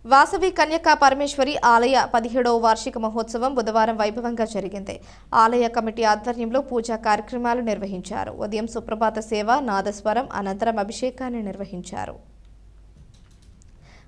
వాసవి కన్యకా పరమేశ్వరి ఆలయ 17వ వార్షిక మహోత్సవం బుధవారం వైభవంగా జరిగింది. ఆలయ కమిటీ ఆధ్వర్యంలో పూజా కార్యక్రమాలు నిర్వహించారు. ఉదయం సుప్రభాత సేవ, నాదస్వరం, అనంతరం అభిషేకాన్ని నిర్వహించారు.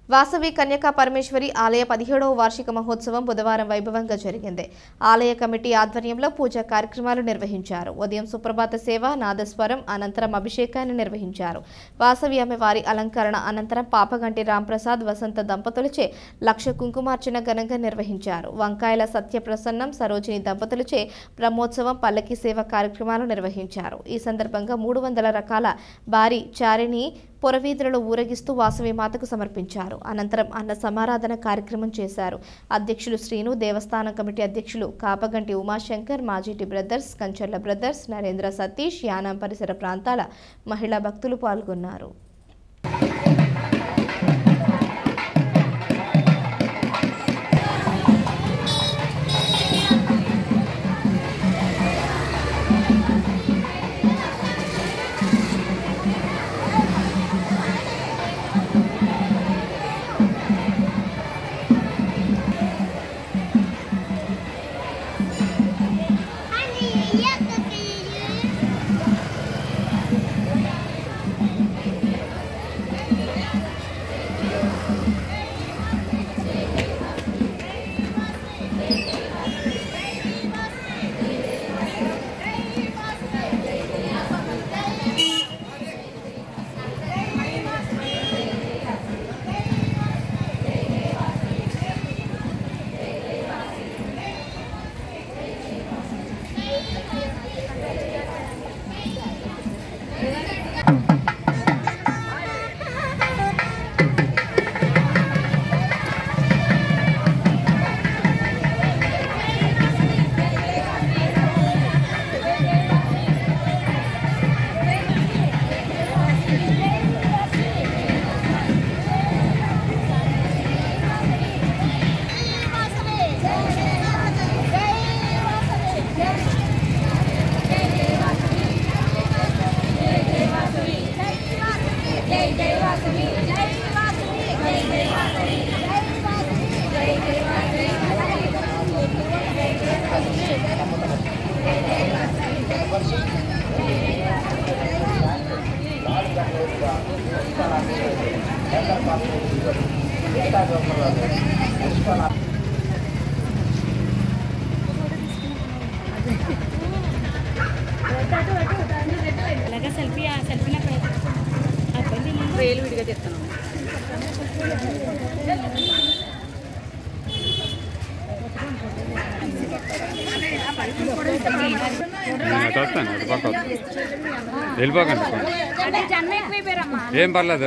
వాసవి కన్యకా పరమేశ్వరి ఆలయ 17వ వార్షిక మహోత్సవం బుధవారం వైభవంగా జరిగింది. ఆలయ కమిటీ ఆధ్వర్యంలో పూజా కార్యక్రమాలు నిర్వహించారు. ఉదయం సుప్రభాత సేవ, నాదస్వరం, అనంతరం అభిషేకాన్ని నిర్వహించారు. వాసవి అమ్మవారి అలంకరణ అనంతరం పాపగంటి రాంప్రసాద్, వసంత దంపతులచే లక్ష కుంకుమార్చన ఘనంగా నిర్వహించారు. వంకాయల సత్యప్రసన్నం, సరోజిని దంపతులచే బ్రహ్మోత్సవం, పల్లకి సేవ కార్యక్రమాలు నిర్వహించారు. ఈ సందర్భంగా 300 రకాల భారీ చారిని పొరవీధులలో ఊరేగిస్తూ వాసవి మాతకు సమర్పించారు. అనంతరం అన్న సమారాధన కార్యక్రమం చేశారు. అధ్యక్షులు శ్రీను, దేవస్థానం కమిటీ అధ్యక్షులు కాపగంటి ఉమాశంకర్, మాజీటి బ్రదర్స్, కంచర్ల బ్రదర్స్, నరేంద్ర సతీష్, యానాం పరిసర ప్రాంతాల మహిళా భక్తులు పాల్గొన్నారు. వేలు విడిగా చెప్తాను. వెళ్ళిపోకండి, ఏం పర్లేదు.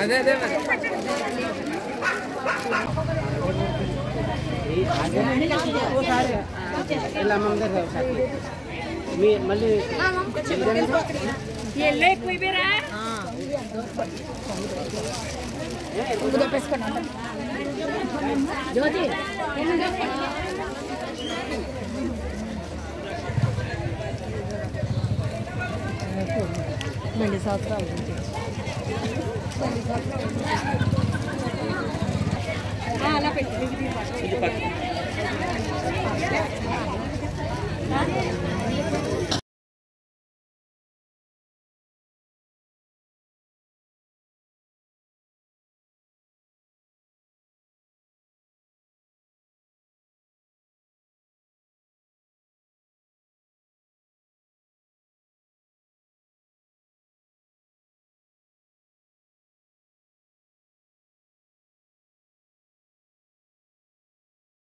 అదే అదే ఇలా మళ్ళీ జ్యోతి మళ్ళీ సంవత్సరాలు అలా పెట్టి